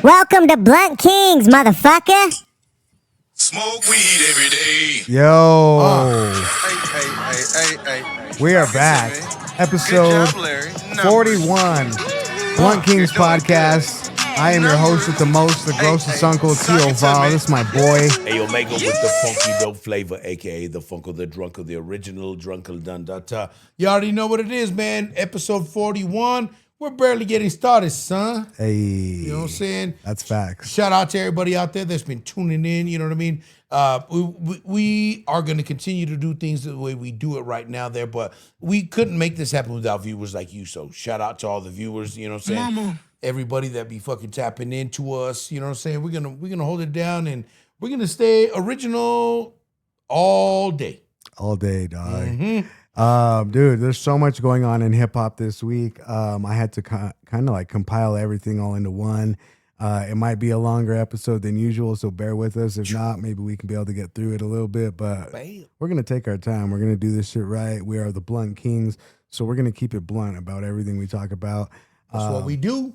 Welcome to Blunt Kings, motherfucker. Smoke weed every day. Yo, Hey. we are back. Episode 41, Blunt Kings podcast. I am your host with the most, the grossest uncle, T.O. Val. This is my boy. Hey, Omega with the funky dope flavor, a.k.a. the Funko, the Drunko, the original Drunkle Dun Dun. You already know what it is, man. Episode 41. We're barely getting started, son. Hey. You know what I'm saying? That's facts. Shout out to everybody out there that's been tuning in, you know what I mean? We are going to continue to do things the way we do it right now there, but we couldn't make this happen without viewers like you, so shout out to all the viewers, you know what I'm saying? Mama. Everybody that be fucking tapping into us, you know what I'm saying? We're gonna hold it down and we're gonna stay original all day. All day, dog. Dude, there's so much going on in hip hop this week. I had to kind of like compile everything all into one. It might be a longer episode than usual, so bear with us. If not, maybe we can be able to get through it a little bit, but we're going to take our time. We're going to do this shit right. We are the Blunt Kings, so we're going to keep it blunt about everything we talk about. That's what we do.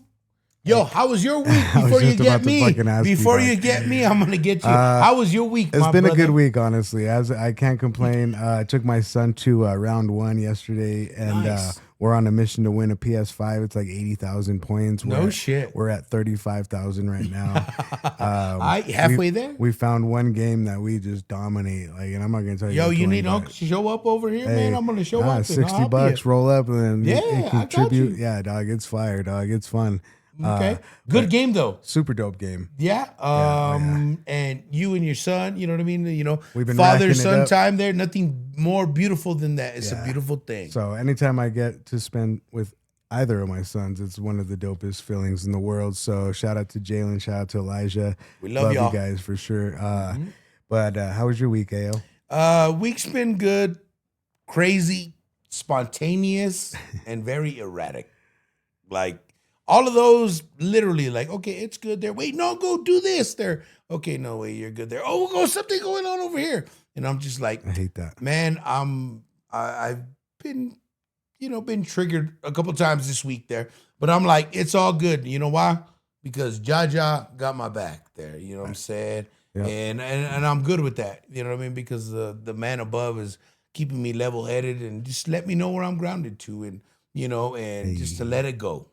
Yo, how was your week? Before you get me, I'm gonna get you. How was your week? It's been a good week, honestly. As I can't complain. I took my son to round one yesterday, and Nice. we're on a mission to win a PS5. It's like 80,000 points. No shit. We're at 35,000 right now. Halfway there. We found one game that we just dominate. Like, and I'm not gonna tell you. Yo, which you one, need but, to show up over here, hey, man. I'm gonna show up. and I'll help $60, you. roll up, and then Yeah, I got contribute. you. Yeah, dog, it's fire, dog. It's fun. Okay, good game though. Super dope game. Yeah. And you and your son, you know what I mean? You know, We've been father racking it son up. time there. Nothing more beautiful than that. It's a Yeah. beautiful thing. So anytime I get to spend with either of my sons, it's one of the dopest feelings in the world. So shout out to Jalen, shout out to Elijah. We love y'all. you guys for sure. But how was your week, Ao? Week's been good, crazy, spontaneous, and very erratic. Like all of those, literally, like, okay, it's good there. Wait, no, go do this there. Okay, no way, you're good there. Oh, go something going on over here. And I'm just like, I hate that. man, I've been, been triggered a couple times this week there, but I'm like, it's all good. You know why? Because Jaja got my back there. You know what I'm saying? Yep. And I'm good with that. You know what I mean? Because the man above is keeping me level headed and just let me know where I'm grounded to, and just to let it go.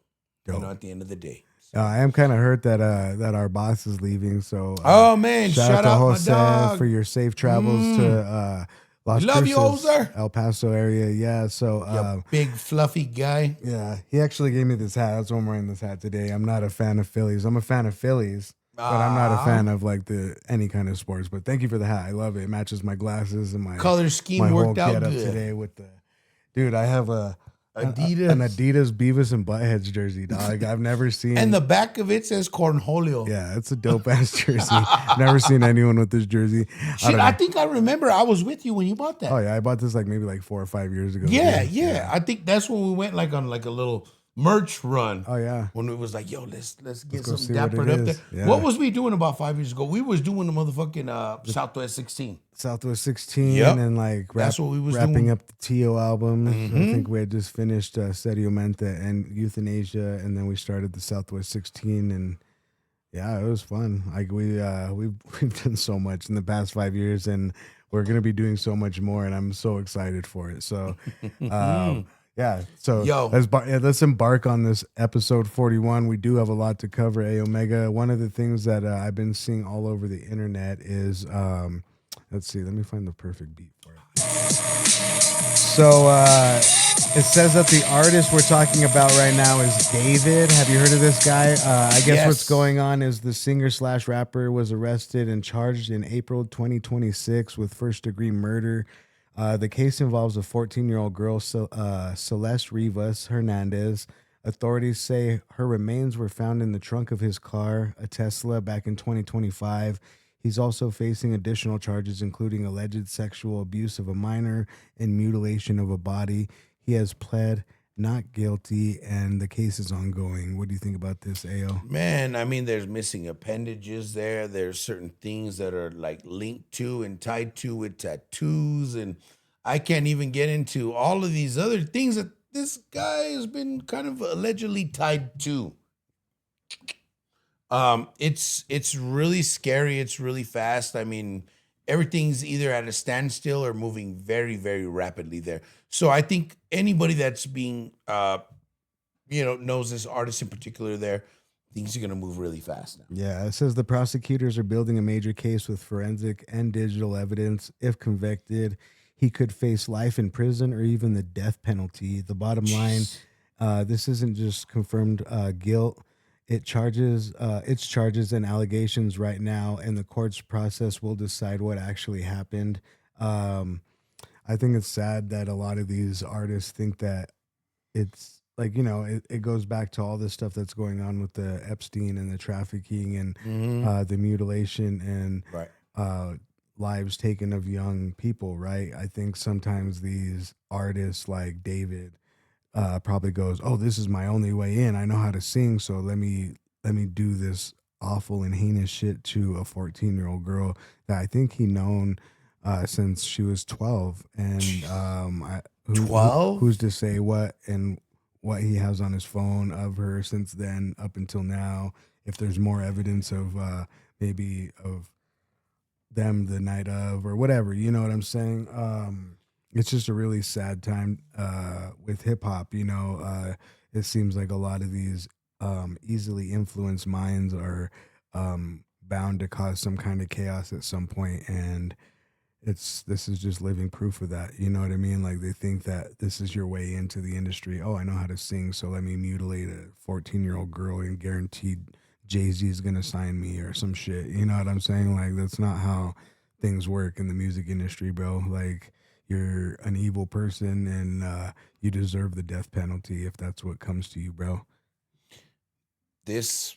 Dope. At the end of the day. I am kind of hurt that that our boss is leaving. So Oh man, shout out to Jose my dog. for your safe travels to Las Love you, Cruces, Jose. El Paso area. Yeah. So You big fluffy guy. yeah, he actually gave me this hat. That's why I'm wearing this hat today. I'm not a fan of Phillies. I'm a fan of Phillies, but I'm not a fan of like any kind of sports. But thank you for the hat. I love it. It matches my glasses and my Color scheme my worked whole out getup good. today with the dude. I have Adidas. an Adidas Beavis and Buttheads jersey, dog. I've never seen. And the back of it says Cornholio. Yeah, it's a dope ass jersey. Never seen anyone with this jersey. Shit, I think I remember I was with you when you bought that. Oh yeah, I bought this maybe 4 or 5 years ago. Yeah. I think that's when we went on a little merch run. Oh yeah. When it was like, yo, let's get go something see what dappered it up there. is. Yeah. What was we doing about 5 years ago? We was doing the motherfucking Southwest 16. Southwest 16 Yep. and That's what we was wrapping doing. up the Tio album. I think we had just finished Sediumenta and Euthanasia, and then we started the Southwest 16, and yeah, it was fun. Like we've done so much in the past 5 years, and we're gonna be doing so much more, and I'm so excited for it. So yeah, so let's embark on this episode 41. We do have a lot to cover, A Omega. One of the things that I've been seeing all over the internet is, let's see, let me find the perfect beat for it. So it says that the artist we're talking about right now is David. Have you heard of this guy? I guess what's going on is the singer/rapper was arrested and charged in April 2026 with first-degree murder. The case involves a 14-year-old girl, Celeste Rivas Hernandez. Authorities say her remains were found in the trunk of his car, a Tesla, back in 2025. He's also facing additional charges, including alleged sexual abuse of a minor and mutilation of a body. He has pled not guilty, and the case is ongoing. What do you think about this, Ao? Man, I mean, there's missing appendages there. There's certain things that are linked to and tied to with tattoos, and I can't even get into all of these other things that this guy has been kind of allegedly tied to. It's really scary. It's really fast. I mean, everything's either at a standstill or moving very, very rapidly there. So I think anybody that's being, knows this artist in particular there, things are going to move really fast now. Yeah, it says the prosecutors are building a major case with forensic and digital evidence. If convicted, he could face life in prison or even the death penalty. The bottom line, this isn't just confirmed guilt. It's charges and allegations right now, and the court's process will decide what actually happened. I think it's sad that a lot of these artists think that it's like, it goes back to all this stuff that's going on with the Epstein and the trafficking and the mutilation and Right. lives taken of young people, right? I think sometimes these artists like David probably goes, "Oh, this is my only way in. I know how to sing, so let me do this awful and heinous shit to a 14-year-old girl that I think he known since she was 12." And 12? Who's to say what he has on his phone of her since then up until now? If there's more evidence of maybe of them the night of or whatever, you know what I'm saying? It's just a really sad time with hip hop. It seems like a lot of these easily influenced minds are bound to cause some kind of chaos at some point, and this is just living proof of that. You know what I mean? Like, they think that this is your way into the industry. Oh, I know how to sing, so let me mutilate a 14-year-old girl and guaranteed Jay-Z is gonna sign me or some shit. You know what I'm saying? Like, that's not how things work in the music industry, bro. Like, you're an evil person and you deserve the death penalty if that's what comes to you, bro. This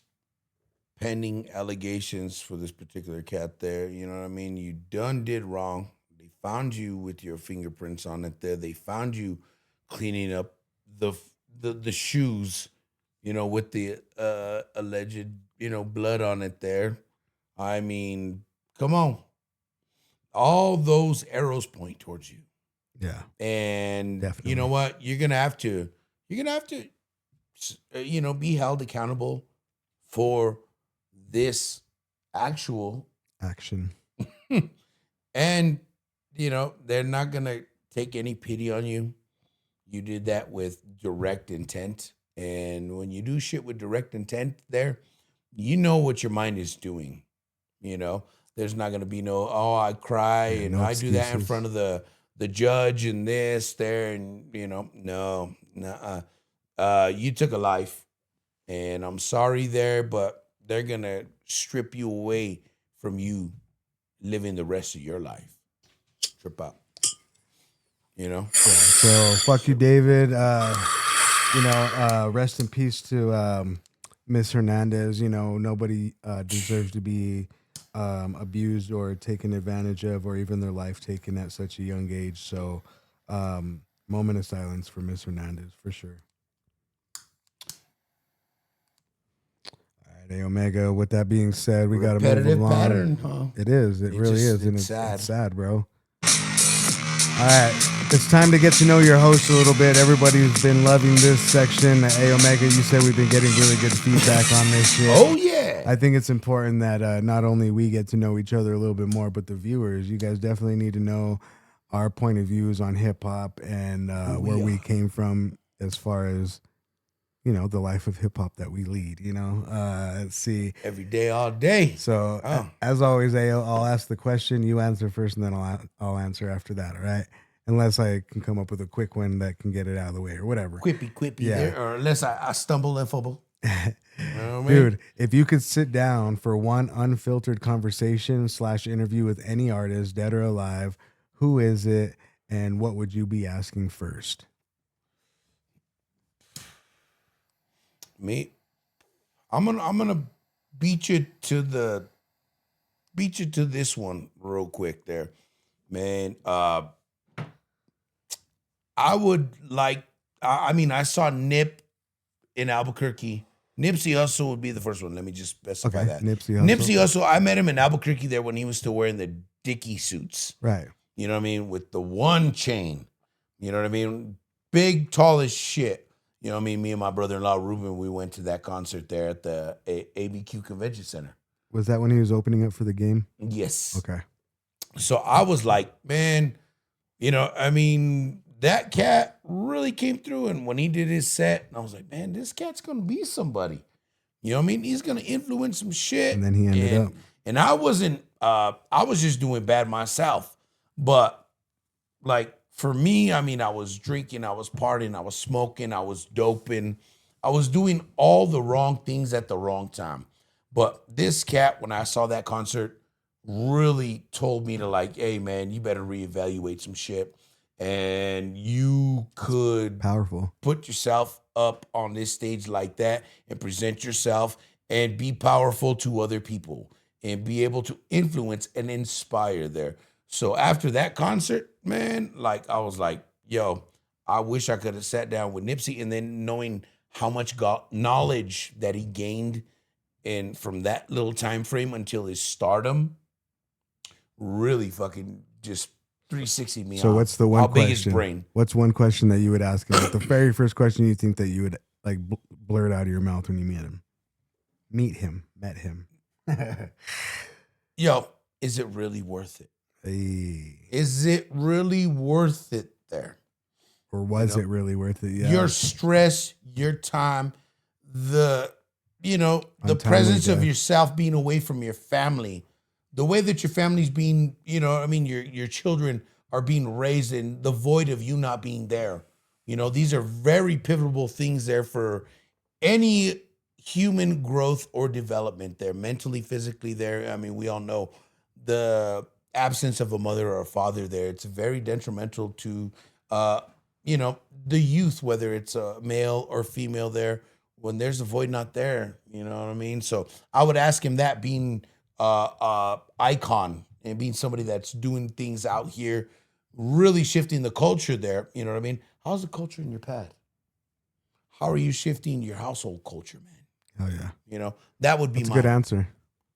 pending allegations for this particular cat there, you know what I mean? You did wrong. They found you with your fingerprints on it there. They found you cleaning up the shoes, with the alleged, blood on it there. I mean, come on. All those arrows point towards you. Yeah. And Definitely. you know what? You're going to have to be held accountable for this actual Action. and they're not going to take any pity on you. You did that with direct intent. And when you do shit with direct intent there, you know what your mind is doing. There's not going to be no, oh, I cry and no I do that in excuses. front of the judge and this there and no. You took a life and I'm sorry there, but they're going to strip you away from you living the rest of your life. Trip out. Yeah, so fuck you, David. Rest in peace to Miss Hernandez. Nobody deserves to be abused or taken advantage of, or even their life taken at such a young age. So, moment of silence for Miss Hernandez for sure. All right, A Omega. With that being said, we got to move Repetitive along. pattern, huh? It is. It really is, and it's sad. It's sad, bro. All right, it's time to get to know your host a little bit. Everybody's been loving this section. A Omega, you said we've been getting really good feedback on this shit. Oh yeah. I think it's important that not only we get to know each other a little bit more, but the viewers. You guys definitely need to know our point of views on hip hop and where we came from as far as the life of hip hop that we lead. Let's see. Every day, all day. So as always, I'll ask the question. You answer first, and then I'll answer after that. All right. Unless I can come up with a quick one that can get it out of the way or whatever. Quippy Yeah. there, or unless I stumble and fumble. Dude, if you could sit down for one unfiltered conversation / interview with any artist, dead or alive, who is it, and what would you be asking first? Me, I'm gonna beat you to this one real quick there, man. I would like. I saw Nip in Albuquerque. Nipsey Hussle would be the first one. Let me just specify that. Nipsey Hussle. Nipsey Hussle. I met him in Albuquerque there when he was still wearing the Dickie suits. Right. You know what I mean? With the one chain. You know what I mean? big, tall as shit. You know what I mean? Me and my brother-in-law, Ruben, we went to that concert there at the ABQ Convention Center. Was that when he was opening up for the game? Yes. Okay. So I was like, man, you know, I mean, that cat really came through. And when he did his set, I was like, man, this cat's going to be somebody. You know what I mean? He's going to influence some shit. And then he ended up. And I wasn't, I was just doing bad myself. But like for me, I mean, I was drinking, I was partying, I was smoking, I was doping. I was doing all the wrong things at the wrong time. But this cat, when I saw that concert, really told me to like, hey man, you better reevaluate some shit. And you could Powerful. put yourself up on this stage like that and present yourself and be powerful to other people and be able to influence and inspire there. So after that concert, man, like I was like, yo, I wish I could have sat down with Nipsey, and then knowing how much knowledge that he gained and from that little time frame until his stardom really fucking just 360 me. So what's the one how question? Big his brain? What's one question that you would ask him? Like the very first question you think that you would like blurt out of your mouth when you met him. Yo, is it really worth it? Hey. Is it really worth it there? Or was it really worth it? Yeah. Your stress, your time, the Untimely presence of death. yourself being away from your family, the way that your family's being, your children are being raised in the void of you not being there. You know, these are very pivotal things there for any human growth or development there, mentally, physically there. I mean, we all know the absence of a mother or a father there. It's very detrimental to, the youth, whether it's a male or female there, when there's a void not there, you know what I mean? So I would ask him that, being icon and being somebody that's doing things out here, really shifting the culture there. You know what I mean? How's the culture in your pad? How are you shifting your household culture, man? Oh yeah. You know, that would be That's a my good answer.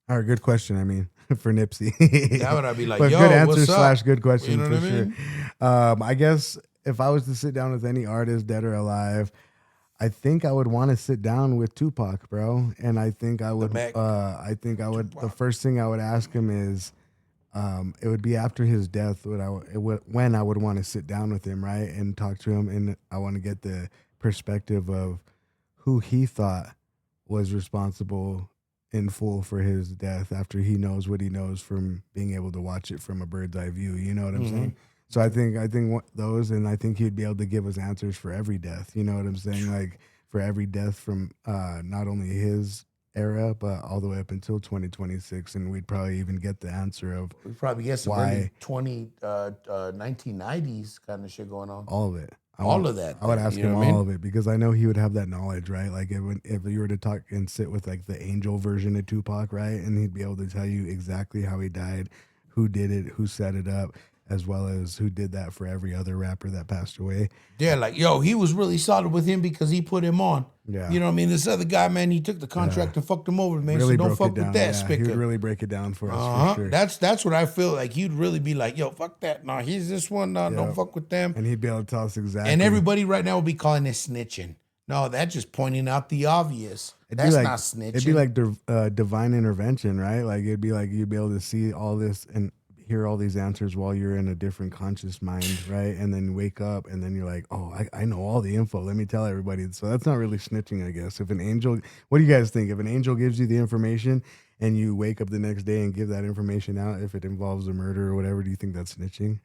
Or a good question, I mean, for Nipsey. That would I'd be like, but yo, good answer what's up? / good question, You know for what I sure. mean? I guess if I was to sit down with any artist, dead or alive, I think I would want to sit down with Tupac, bro. And I think I would. Mac. The first thing I would ask him is, it would be after his death when I would want to sit down with him, right, and talk to him, and I want to get the perspective of who he thought was responsible in full for his death after he knows what he knows from being able to watch it from a bird's eye view. You know what I'm saying? So I think those, and I think he'd be able to give us answers for every death. You know what I'm saying? Like for every death from not only his era, but all the way up until 2026, and we'd probably even get the answer of We probably get some why early 1990s kind of shit going on. all of it. All of that. I would ask you know him what I mean? all of it because I know he would have that knowledge, right? Like if you were to talk and sit with like the angel version of Tupac, right? And he'd be able to tell you exactly how he died, who did it, who set it up, as well as who did that for every other rapper that passed away. Yeah, like, yo, he was really solid with him because he put him on. Yeah. You know what I mean? This other guy, man, he took the contract and fucked him over, man. Really So don't broke fuck it down. with that, Yeah, he spicker. would really break it down for us for sure. That's what I feel like. He'd really be like, yo, fuck that. No, he's this one. No, don't fuck with them. And he'd be able to tell us exactly. And everybody right now will be calling this snitching. No, that's just pointing out the obvious. It'd be That's like- not snitching. It'd be like divine intervention, right? Like it'd be like you'd be able to see all this and hear all these answers while you're in a different conscious mind, right? And then wake up and then you're like, oh, I know all the info. Let me tell everybody. So that's not really snitching, I guess. If an angel, what do you guys think? If an angel gives you the information and you wake up the next day and give that information out, if it involves a murder or whatever, do you think that's snitching?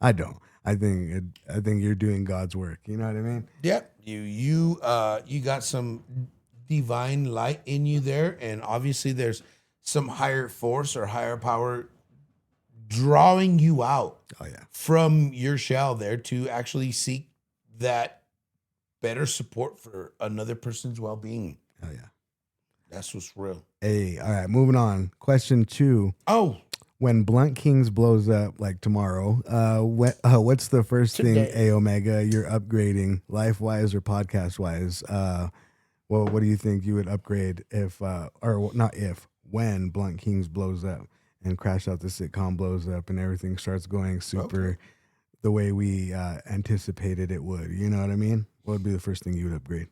I don't. I think you're doing God's work. You know what I mean? Yep. You got some divine light in you there, and obviously there's some higher force or higher power drawing you out Oh yeah. from your shell there to actually seek that better support for another person's well-being. Oh yeah. That's what's real. Hey, all right, moving on. Question 2. Oh, When Blunt Kings blows up, like tomorrow, what's the first thing, Today. A Omega, you're upgrading, life-wise or podcast-wise? Well, what do you think you would upgrade if, or not if, when Blunt Kings blows up and Crash Out the Sitcom blows up and everything starts going super, the way we anticipated it would. You know what I mean? What would be the first thing you would upgrade?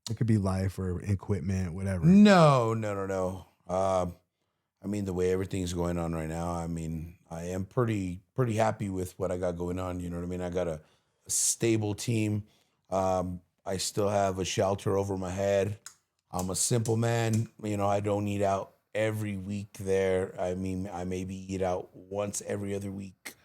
It could be life or equipment, whatever. No. I mean, the way everything's going on right now, I mean, I am pretty happy with what I got going on. You know what I mean? I got a stable team. I still have a shelter over my head. I'm a simple man. You know, I don't eat out every week there. I mean, I maybe eat out once every other week.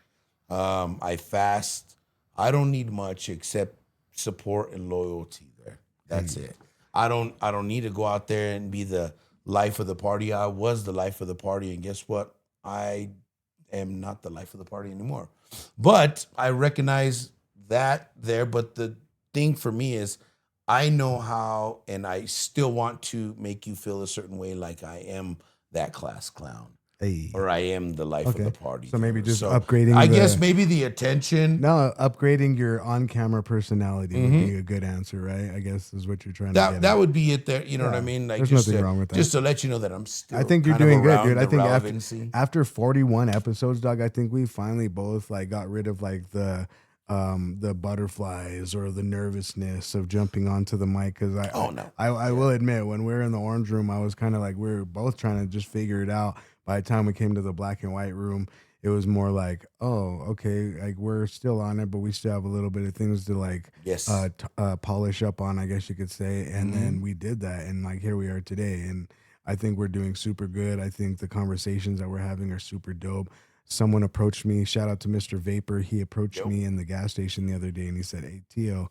I fast. I don't need much except support and loyalty there. That's it. I don't need to go out there and be the life of the party. I was the life of the party, and guess what? I am not the life of the party anymore. But I recognize that there. But the thing for me is I know how, and I still want to make you feel a certain way, like I am that class clown. Hey. Or I am the life of the party. So maybe just upgrading. I guess maybe the attention. No, upgrading your on-camera personality would be a good answer, right? I guess is what you're trying to get. That would be it there. You know what I mean? Like, there's just nothing wrong with that. Just to let you know that I'm still. I think you're kind of doing good, around dude. I the think relevancy. after 41 episodes, dog, I think we finally both like got rid of like the butterflies or the nervousness of jumping onto the mic. Because I will admit, when we were in the orange room, I was kind of like, we were both trying to just figure it out. By the time we came to the black and white room, it was more like, oh, okay, like we're still on it, but we still have a little bit of things to like polish up on, I guess you could say. And then we did that, and like here we are today. And I think we're doing super good. I think the conversations that we're having are super dope. Someone approached me, shout out to Mr. Vapor. He approached me in the gas station the other day, and he said, hey, Tio,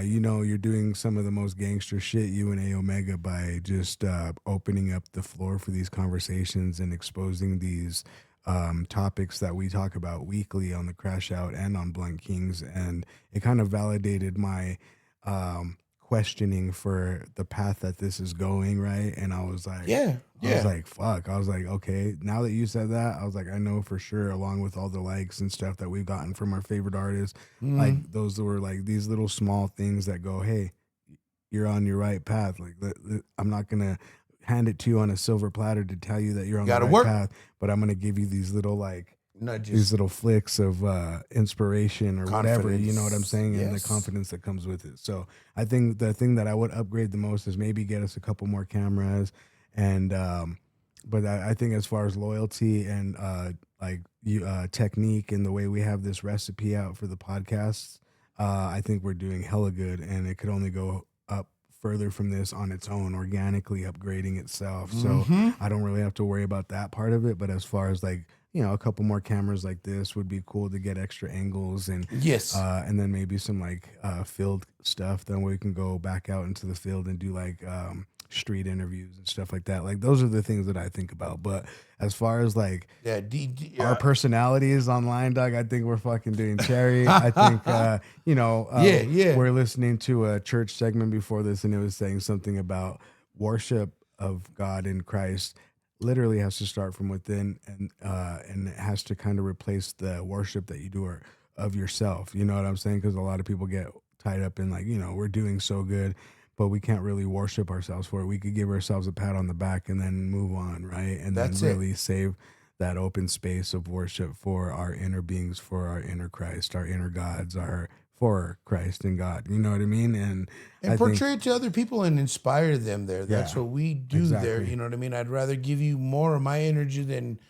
you know, you're doing some of the most gangster shit, you and A Omega, by just opening up the floor for these conversations and exposing these topics that we talk about weekly on the Crash Out and on Blunt Kings. And it kind of validated my questioning for the path that this is going, right? And I was like, I was like, fuck. I was like, okay, now that you said that, I was like, I know for sure, along with all the likes and stuff that we've gotten from our favorite artists, like those were like these little small things that go, hey, you're on your right path. Like, I'm not gonna hand it to you on a silver platter to tell you that you're on the right path, but I'm gonna give you these little like these little flicks of inspiration or whatever, you know what I'm saying, and the confidence that comes with it. So I think the thing that I would upgrade the most is maybe get us a couple more cameras, and but I think as far as loyalty and technique and the way we have this recipe out for the podcasts, I think we're doing hella good, and it could only go up further from this on its own, organically upgrading itself. So I don't really have to worry about that part of it. But as far as like, you know, a couple more cameras like this would be cool to get extra angles, and and then maybe some like field stuff. Then we can go back out into the field and do like street interviews and stuff like that. Like those are the things that I think about. But as far as like our personalities online, dog, I think we're fucking doing cherry. I think we're listening to a church segment before this, and it was saying something about worship of God in Christ literally has to start from within, and it has to kind of replace the worship that you do of yourself. You know what I'm saying? Because a lot of people get tied up in like, you know, we're doing so good, but we can't really worship ourselves for it. We could give ourselves a pat on the back and then move on, right? And then really save that open space of worship for our inner beings, for our inner Christ, our inner gods, for Christ and God. You know what I mean? And portray it to other people and inspire them there. That's what we do there. You know what I mean? I'd rather give you more of my energy than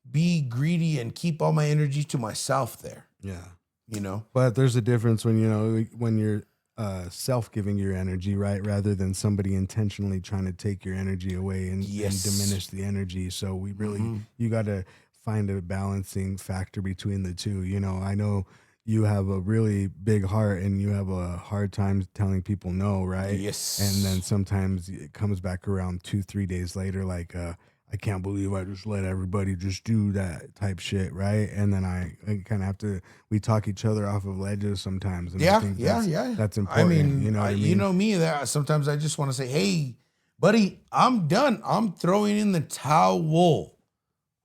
be greedy and keep all my energy to myself there. Yeah. You know? But there's a difference when, you know, when you're self-giving your energy, right? Rather than somebody intentionally trying to take your energy away and diminish the energy. So we really, you got to find a balancing factor between the two. You know, I know you have a really big heart and you have a hard time telling people no, right? Yes. And then sometimes it comes back around 2-3 days later, like, I can't believe I just let everybody just do that type shit, right? And then I kind of have to, we talk each other off of ledges sometimes. And I think that's important. I mean, you know what I mean? You know me, that sometimes I just want to say, hey, buddy, I'm done. I'm throwing in the towel,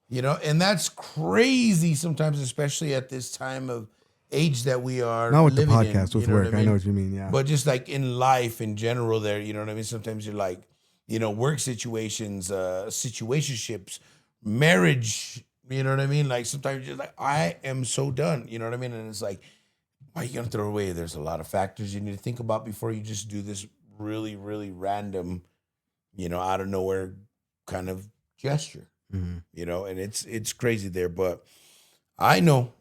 you know? And that's crazy sometimes, especially at this time of age that we are not with living the podcast, in, with work. I know what you mean, yeah. But just like in life in general there, you know what I mean? Sometimes you're like, you know, work situations, situationships, marriage, You know what I mean? Like sometimes you're like, I am so done. You know what I mean? And it's like, why are you gonna throw away? There's a lot of factors you need to think about before you just do this really, really random, out of nowhere kind of gesture. And it's crazy there. But I know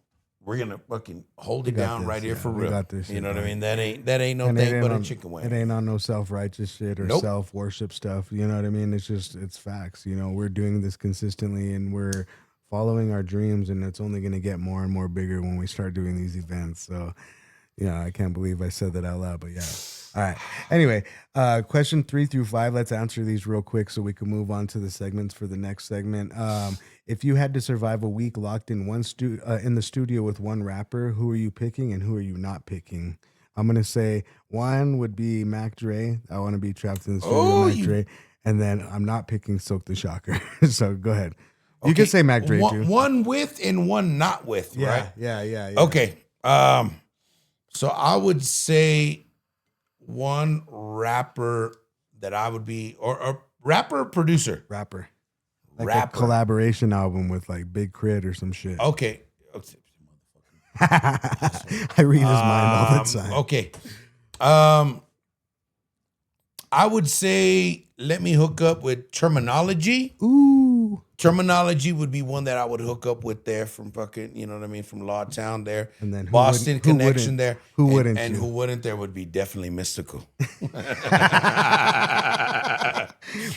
we're gonna fucking hold it down right here for real. Got this shit, you know what I man. mean? That ain't no thing but a chicken wing. It ain't on no self-righteous shit or Nope. self-worship stuff. You know what I mean? It's facts. We're doing this consistently and we're following our dreams, and it's only gonna get more and more bigger when we start doing these events. So, I can't believe I said that out loud, but yeah. All right. Anyway, question 3 through 5. Let's answer these real quick so we can move on to the segments for the next segment. If you had to survive a week locked in in the studio with one rapper, who are you picking and who are you not picking? I'm gonna say one would be Mac Dre. I want to be trapped in the studio with Mac Dre, and then I'm not picking Silk the Shocker. So go ahead. You can say Mac Dre too. One with and one not with, right? Yeah. Okay. So I would say one rapper that I would be, or rapper or producer? Rapper. Like a collaboration album with like Big Crit or some shit. Okay. I read his mind all the time. Okay. I would say let me hook up with Terminology. Ooh. Terminology would be one that I would hook up with there from fucking, you know what I mean, from Lawtown there. And then Boston connection there. Who wouldn't? And who wouldn't there would be definitely Mystical.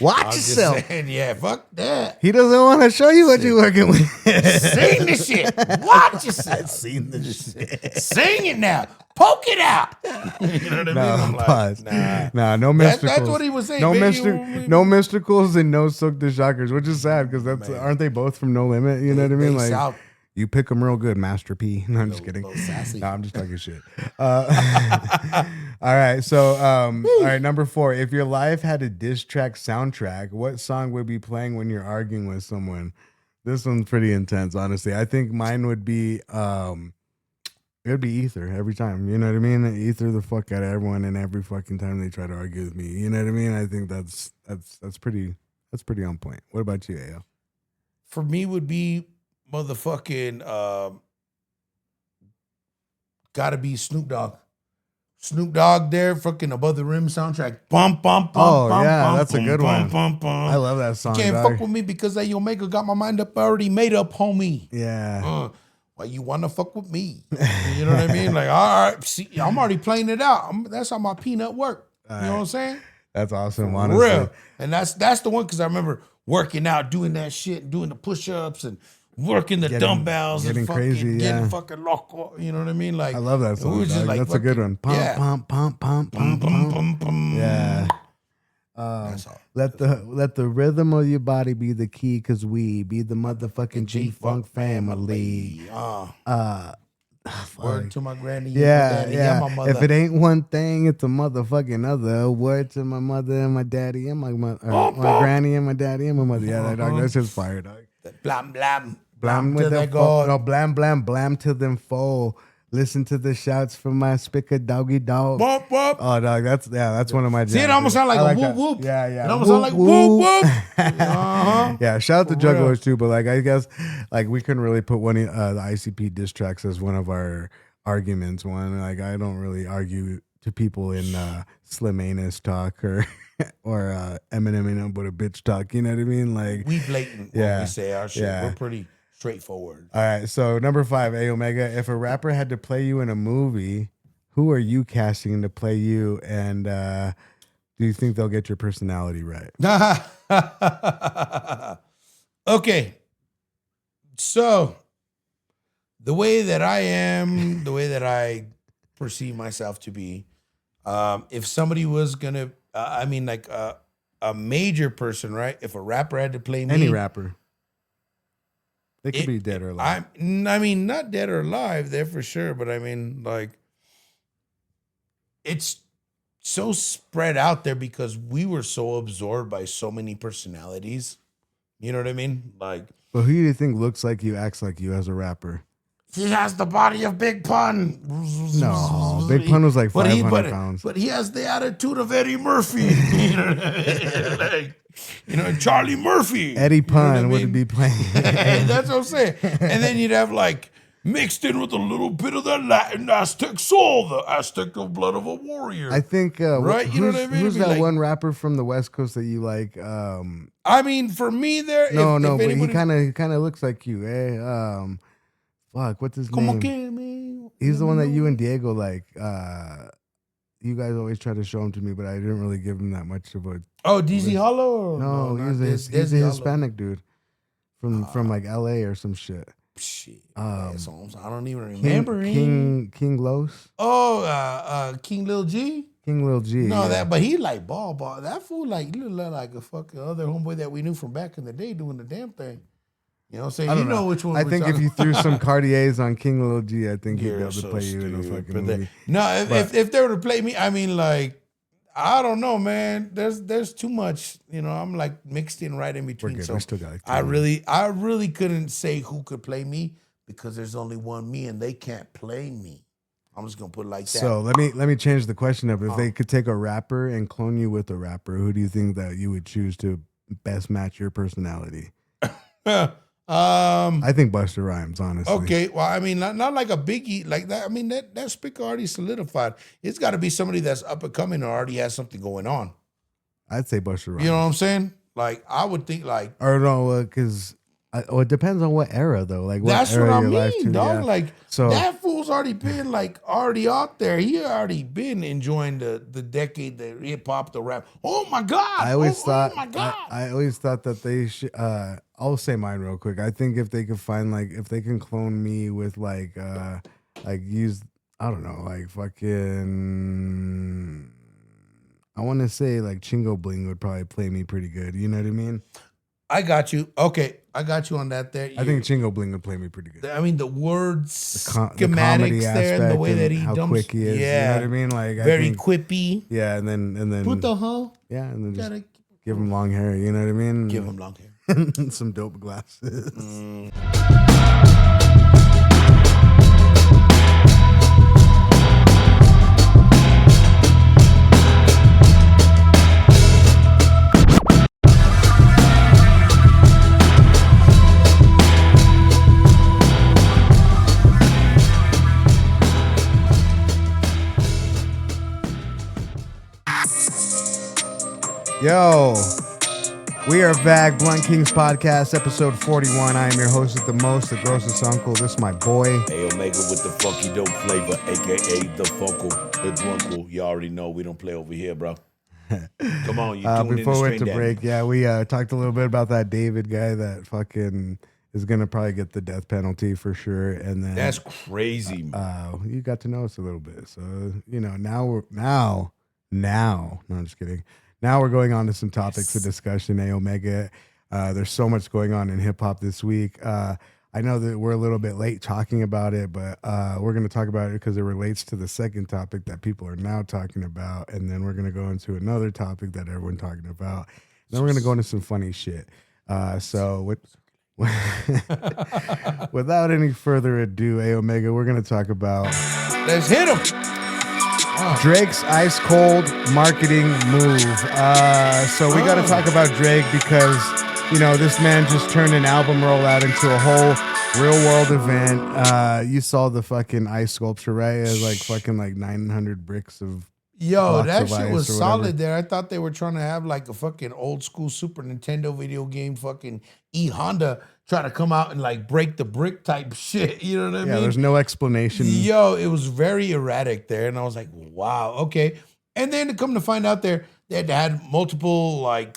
Watch yourself. Yeah, fuck that. He doesn't want to show you what you're working with. Sing the shit. Watch yourself. I've seen the shit. Sing it now. Poke it out. You know what I mean? I'm like, pause. Nah, no mysticals. That's what he was saying. No, baby. no mysticals and no Silk the Shockers, which is sad because aren't they both from No Limit? You know what I mean? Like South. You pick them real good, Master P. No, I'm just kidding. Sassy. No, I'm just talking shit. All right. So, all right. Number 4. If your life had a diss track soundtrack, what song would be playing when you're arguing with someone? This one's pretty intense, honestly. I think mine would be, it'd be Ether every time. You know what I mean? Ether the fuck out of everyone, and every fucking time they try to argue with me. You know what I mean? I think that's pretty on point. What about you, Ayo? For me, would be motherfucking gotta be Snoop Dogg. Snoop Dogg there, fucking Above the Rim soundtrack. Bum, bum, bum, Oh, bum, yeah, bum, that's a bum, good bum, one. bum, bum. I love that song. Can't dog. fuck with me because that Omega got my mind up already made up, homie. Yeah. Why you wanna fuck with me? You know what I mean? Like, all right, see, I'm already playing it out. That's how my peanut work. You know what I'm saying? That's awesome, For honestly. real. And that's the one because I remember working out, doing that shit, doing the push-ups and working the dumbbells getting and fucking crazy, getting yeah. fucking loco. You know what I mean? Like I love that we song. were just Dog. like That's a good fucking- one. Pump, yeah. pump, pump, pump, pump, Bum, pump. bum, bum. Yeah. That's all. Let the rhythm of your body be the key, cause we be the motherfucking G-Funk family. Word to my granny. Yeah, my daddy, yeah. and my mother. If it ain't one thing, it's a motherfucking other. Word to my mother and my daddy and my granny and my daddy and my mother. Yeah, that dog. That's just fire, dog. Blam blam. Blam with till the they go. no, blam blam blam till them fall. Listen to the shouts from my spicker doggy dog. Whoop, whoop. Oh, dog, that's one of my jams. See, it almost dude. sound like I a whoop that. whoop. Yeah. It almost sound like whoop whoop. Yeah, shout out to For Juggalos too, but like I guess like we couldn't really put one the ICP diss tracks as one of our arguments. One, like I don't really argue to people in Slim Anus talk or Eminem and but a bitch talk. You know what I mean? Like We blatant Yeah. when we say our shit. Yeah. We're pretty straightforward. all right, so number 5, A Omega. If a rapper had to play you in a movie, who are you casting to play you? And do you think they'll get your personality right? Okay. So the way that I am, the way that I perceive myself to be, if somebody was gonna, a major person, right? If a rapper had to play me, Any rapper. They could be dead or alive. I mean, not dead or alive, there for sure, but I mean, like, it's so spread out there because we were so absorbed by so many personalities. You know what I mean? Like, But who do you think looks like you, acts like you as a rapper? he has the body of Big Pun. No, Big Pun was like 500 pounds. But he has the attitude of Eddie Murphy. You know what I mean? Like, Charlie Murphy. Eddie Pun would be playing. That's what I'm saying. And then you'd have like mixed in with a little bit of that Latin Aztec soul, the Aztec of blood of a warrior. I think right? You know what I mean? Who's that like, one rapper from the West Coast that you like? I mean, for me, there. No, but he kind of looks like you, eh? Fuck, what's his name? He's the one that you and Diego like. You guys always try to show him to me, but I didn't really give him that much of a. Oh, DZ Hollow? No, he's a Hispanic dude from like LA or some shit. Shit, I don't even remember King Los. Oh, King Lil G. King Lil G. No, but he like ball. That fool like look like a fucking other homeboy that we knew from back in the day doing the damn thing. You know what I'm saying? You know which one. I think if you threw some Cartiers on King Lil G, I think he'd be able to play you in a fucking movie. No, if they were to play me, I mean, like, I don't know, man. There's too much. You know, I'm like mixed in right in between. We're good. So We still got like I really couldn't say who could play me because there's only one me and they can't play me. I'm just gonna put it like that. So let me change the question up. If they could take a rapper and clone you with a rapper, who do you think that you would choose to best match your personality? I think Busta Rhymes, honestly. Okay, well, I mean, not like a biggie like that. I mean, that speaker already solidified. It's got to be somebody that's up and coming or already has something going on. I'd say Busta Rhymes. You know what I'm saying? Like, I would think like. Or no, because it depends on what era though. Like what that's era what I your life mean, to, dog. yeah. Like So that fool's already been like already out there. He already been enjoying the decade, the hip hop, the rap. Oh my god! I always thought. Oh my god! I always thought that they should. I'll say mine real quick. I think if they could find if they can clone me with use I don't know fucking. I want to say Chingo Bling would probably play me pretty good. You know what I mean? I got you. Okay, I got you on that there. I think Chingo Bling would play me pretty good. I mean, the words, the schematics there, and the way that he how dumps. quick he is. Yeah. You know what I mean? Like very quippy. Yeah, and then Put the huh? Yeah, and then just give him long hair. You know what I mean? Give him long hair. And some dope glasses. Yo, we are back. Blunt Kings Podcast, episode 41. I am your host with the most, the grossest uncle. This is my boy. Hey, Omega with the funky dope flavor, a.k.a. the Funkle, the Drunkle. You already know we don't play over here, bro. Come on, you tuned Before we went to in break, we talked a little bit about that David guy that fucking is going to probably get the death penalty for sure. And then That's crazy, man. you got to know us a little bit. So, you know, no, I'm just kidding. Now we're going on to some topics of discussion, Omega. There's so much going on in hip hop this week. I know that we're a little bit late talking about it, but we're going to talk about it because it relates to the second topic that people are now talking about. And then we're going to go into another topic that everyone's talking about. Then we're going to go into some funny shit. Without any further ado, Omega, we're going to talk about... Let's hit him. Drake's ice cold marketing move. So we got to talk about Drake because, you know, this man just turned an album rollout into a whole real world event. You saw the fucking ice sculpture, right? It was like 900 bricks of. Yo, that shit was solid there. I thought they were trying to have like a fucking old school Super Nintendo video game, fucking Honda try to come out and like break the brick type shit. You know what I mean? Yeah, there's no explanation. Yo, it was very erratic there. And I was like, wow, okay. And then to come to find out there, they had multiple like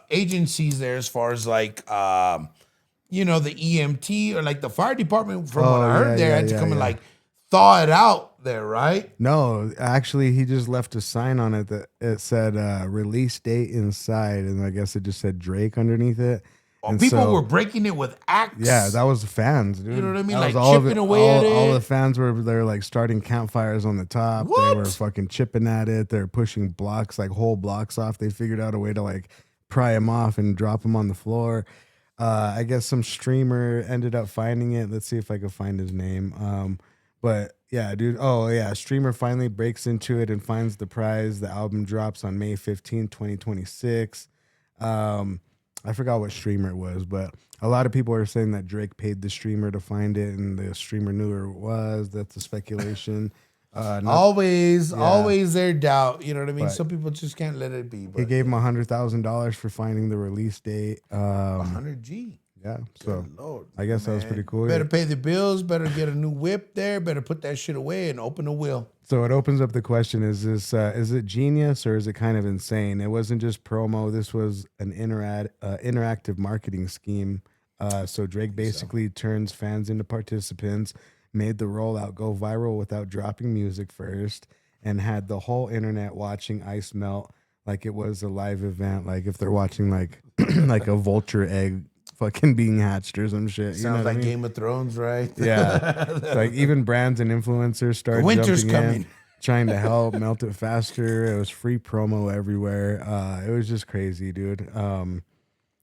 agencies there as far as like, you know, the EMT or like the fire department from what I heard there had to come and like thaw it out there, right? No, actually, he just left a sign on it that it said release date inside, and I guess it just said Drake underneath it. And people were breaking it with axe. Yeah, that was the fans, dude. You know what I mean? That Like chipping away at it. All the fans were there, like starting campfires on the top. What? They were fucking chipping at it. They're pushing blocks, like whole blocks off. They figured out a way to like pry them off and drop them on the floor. I guess some streamer ended up finding it. Let's see if I can find his name. But yeah, dude. Oh yeah, streamer finally breaks into it and finds the prize. The album drops on May 15th, 2026. I forgot what streamer it was, but a lot of people are saying that Drake paid the streamer to find it, and the streamer knew where it was. That's a speculation. Always their doubt. You know what I mean? But Some people just can't let it be. But he gave him $100,000 for finding the release date. 100 G. Yeah, so Good Lord, I guess that was pretty cool. Better pay the bills. Better get a new whip there. Better put that shit away and open a will. So it opens up the question: is it genius or is it kind of insane? It wasn't just promo. This was an interactive marketing scheme. So Drake basically turns fans into participants, made the rollout go viral without dropping music first, and had the whole internet watching ice melt like it was a live event. Like if they're watching like like a vulture egg fucking being hatched or some shit. You know Sounds what I like mean? Game of Thrones, right? Yeah. It's like even brands and influencers started Winter's jumping coming. in, trying to help melt it faster. It was free promo everywhere. It was just crazy, dude.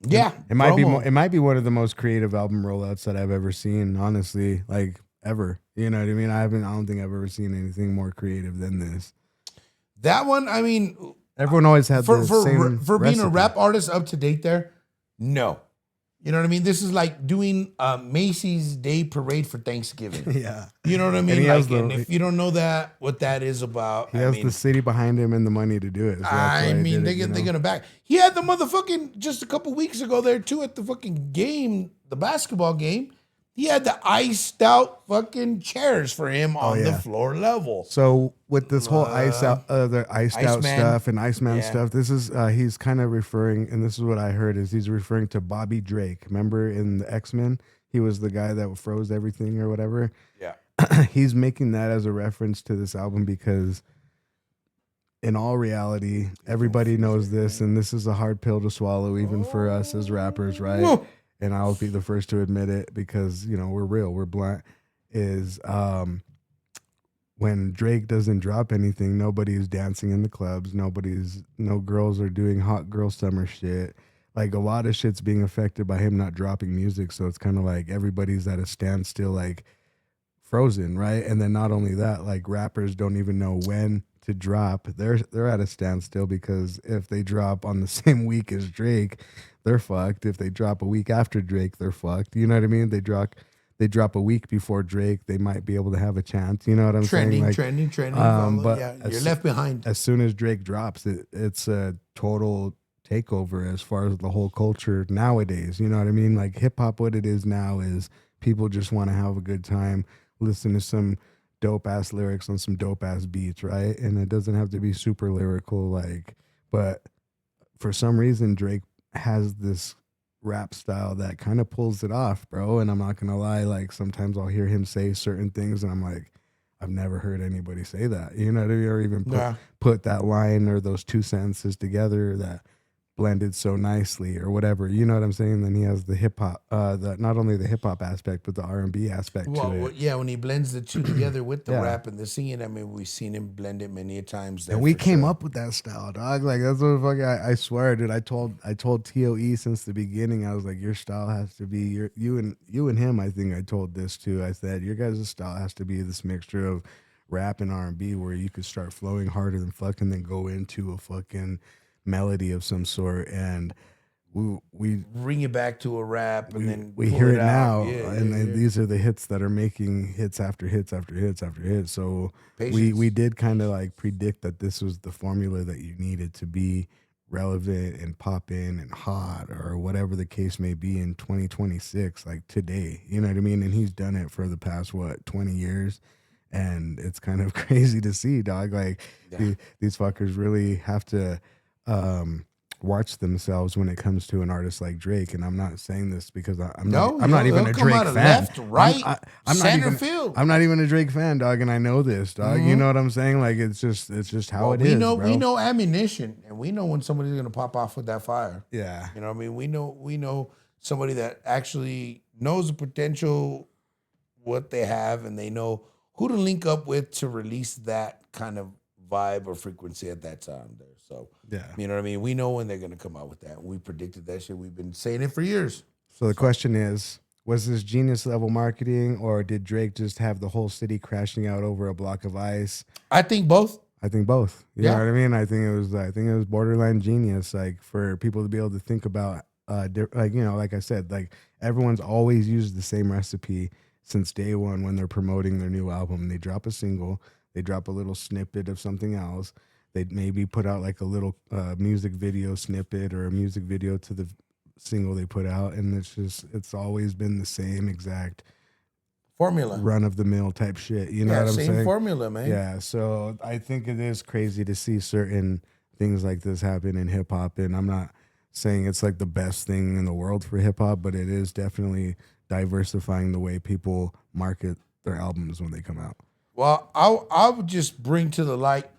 Yeah, It might promo. be it might be one of the most creative album rollouts that I've ever seen, honestly. Like ever. You know what I mean? I don't think I've ever seen anything more creative than this. That one. I mean, Everyone always had for the for same for being a recipe. rap artist up to date there, no. You know what I mean? This is like doing Macy's Day Parade for Thanksgiving. Yeah. You know what I And mean? he has Like, and the- if you don't know that, what that is about, He I has mean, the city behind him and the money to do it. So that's why I he mean, did it, they're gonna back. He had the motherfucking just a couple weeks ago there too at the fucking game, the basketball game. He had the iced out fucking chairs for him on the yeah. floor level. So with this whole the iced out Iceman. stuff and Iceman Yeah. stuff, this is he's kind of referring, and this is what I heard, is he's referring to Bobby Drake. Remember in the X-Men, he was the guy that froze everything or whatever. Yeah. He's making that as a reference to this album because in all reality, everybody knows this, and this is a hard pill to swallow, even for us as rappers, right? Whoa. And I'll be the first to admit it because, you know, we're real, we're blunt, is when Drake doesn't drop anything, nobody's dancing in the clubs, no girls are doing hot girl summer shit. Like a lot of shit's being affected by him not dropping music, so it's kind of like everybody's at a standstill, like frozen, right? And then not only that, like rappers don't even know when to drop. They're at a standstill because if they drop on the same week as Drake, they're fucked. If they drop a week after Drake, they're fucked. You know what I mean? They drop a week before Drake, they might be able to have a chance. You know what I'm saying? Like, Trending. but Yeah, as- you're left behind. as soon as Drake drops, it's a total takeover as far as the whole culture nowadays. You know what I mean? Like hip hop, what it is now is people just want to have a good time, listen to some dope ass lyrics on some dope ass beats, right? And it doesn't have to be super lyrical, like, but for some reason Drake has this rap style that kind of pulls it off, bro. And I'm not gonna lie, like sometimes I'll hear him say certain things and I'm like, I've never heard anybody say that, you know what I mean? Or even put that line or those two sentences together that blended so nicely or whatever, you know what I'm saying? Then he has the hip hop, not only the hip hop aspect but the R&B aspect to it. Well, yeah, when he blends the two together with the Yeah. rap and the singing, I mean, we've seen him blend it many a times. And we came up with that style, dog. Like that's what fucking I swear, dude. I told TOE since the beginning. I was like, your style has to be you and him. I think I told this too. I said your guys' style has to be this mixture of rap and R&B, where you could start flowing harder than fucking, then go into a fucking melody of some sort, and we bring it back to a rap, and then we pull hear it out. now, Yeah, and yeah, then yeah. these are the hits that are making hits after hits after hits after hits. So Patience. we did kind of like predict that this was the formula that you needed to be relevant and pop in and hot or whatever the case may be in 2026, like today. You know what I mean? And he's done it for the past 20 years. And it's kind of crazy to see, dog. Like these fuckers really have to watch themselves when it comes to an artist like Drake. And I'm not saying this because I'm not even a they'll come Drake out of fan. left, right, I'm center not even, field. I'm not even a Drake fan, dog, and I know this, dog. You know what I'm saying? Like it's just how it is. We know ammunition, and we know when somebody's gonna pop off with that fire. Yeah. You know what I mean? We know somebody that actually knows the potential, what they have, and they know who to link up with to release that kind of vibe or frequency at that time there. So Yeah. you know what I mean? We know when they're gonna come out with that. We predicted that shit. We've been saying it for years. So the question is, was this genius level marketing, or did Drake just have the whole city crashing out over a block of ice? I think both. I think both. You Yeah. know what I mean? I think it was borderline genius, like for people to be able to think about, like, you know, like I said, like everyone's always used the same recipe since day one when they're promoting their new album. They drop a single, they drop a little snippet of something else. They'd maybe put out like a little music video snippet or a music video to the single they put out, and it's always been the same exact Formula. run of the mill type shit. You know what I'm same saying? formula, man. Yeah, so I think it is crazy to see certain things like this happen in hip hop, and I'm not saying it's like the best thing in the world for hip hop, but it is definitely diversifying the way people market their albums when they come out. Well, I would just bring to the light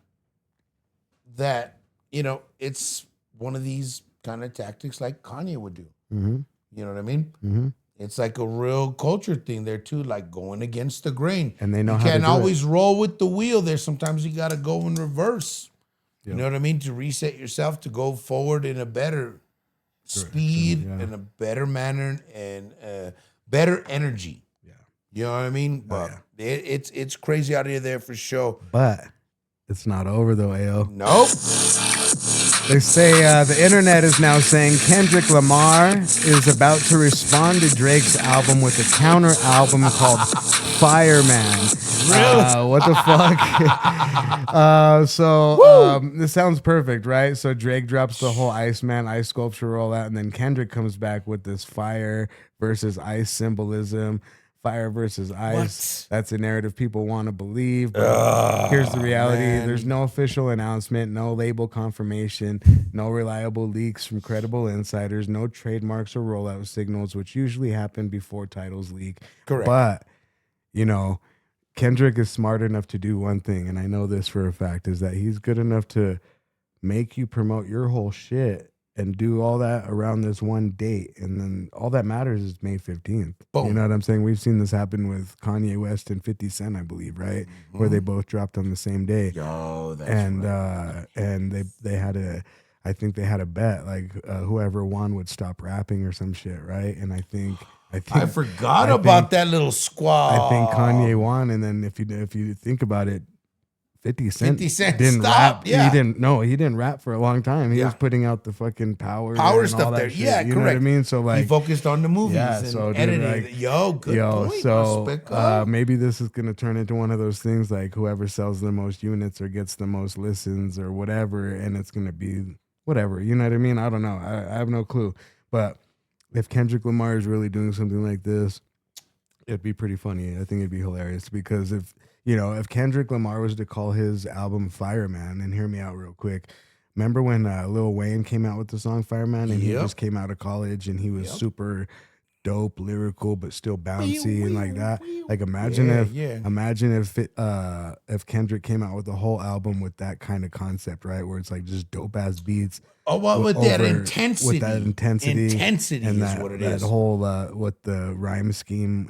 that, you know, it's one of these kind of tactics like Kanye would do. Mm-hmm. You know what I mean? Mm-hmm. It's like a real culture thing there too, like going against the grain. And they know you how to can't do always roll with the wheel. There's sometimes you got to go in reverse. Yep. You know what I mean? To reset yourself, to go forward in a better speed, yeah. in a better manner, and better energy. Yeah. You know what I mean? But it's crazy out here there for sure. But it's not over though, Ao. Nope. They say the internet is now saying Kendrick Lamar is about to respond to Drake's album with a counter album called Fireman. Really? What the fuck? This sounds perfect, right? So Drake drops the whole Iceman ice sculpture rollout, and then Kendrick comes back with this fire versus ice symbolism. Fire versus ice. What? That's a narrative people want to believe. But here's the reality. man. There's no official announcement, no label confirmation, no reliable leaks from credible insiders, no trademarks or rollout signals, which usually happen before titles leak. Correct. But, you know, Kendrick is smart enough to do one thing, and I know this for a fact, is that he's good enough to make you promote your whole shit and do all that around this one date. And then all that matters is May 15th. Boom. You know what I'm saying? We've seen this happen with Kanye West and 50 Cent, I believe, right? Mm-hmm. Where they both dropped on the same day. Yo, that's And right. and they had I think they had a bet, like whoever won would stop rapping or some shit, right? And I forgot about that little squad. I think Kanye won, and then if you think about it, 50 Cent didn't stopped, rap. yeah. He didn't rap for a long time. He was putting out the fucking power and all stuff that there. shit. Yeah, you know what I correct. mean? So like he focused on the movies yeah, and so, dude, editing. like, Yo, good point. So Respect, maybe this is gonna turn into one of those things like whoever sells the most units or gets the most listens or whatever, and it's gonna be whatever. You know what I mean? I don't know. I have no clue. But if Kendrick Lamar is really doing something like this, it'd be pretty funny. I think it'd be hilarious because if Kendrick Lamar was to call his album Fireman, and hear me out real quick. Remember when Lil Wayne came out with the song Fireman, and he just came out of college and he was super dope, lyrical, but still bouncy and like that. Like imagine if Kendrick came out with the whole album with that kind of concept, right? Where it's like just dope ass beats. Oh, well, with that intensity. With that intensity. Intensity and is that, what it that is. whole with the rhyme scheme,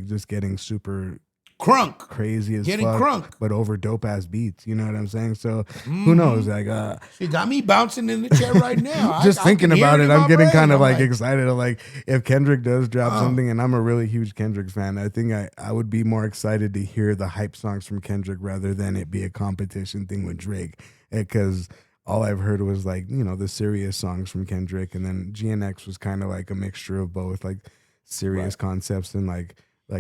just getting super crunk, crazy as getting fuck, crunk, but over dope ass beats. You know what I'm saying? So who knows? Like, she got me bouncing in the chair right now. just thinking about it, I'm getting kind of like excited. excited. Like, if Kendrick does drop something, and I'm a really huge Kendrick fan, I think I would be more excited to hear the hype songs from Kendrick rather than it be a competition thing with Drake, because all I've heard was like, you know, the serious songs from Kendrick, and then GNX was kind of like a mixture of both, like serious concepts and like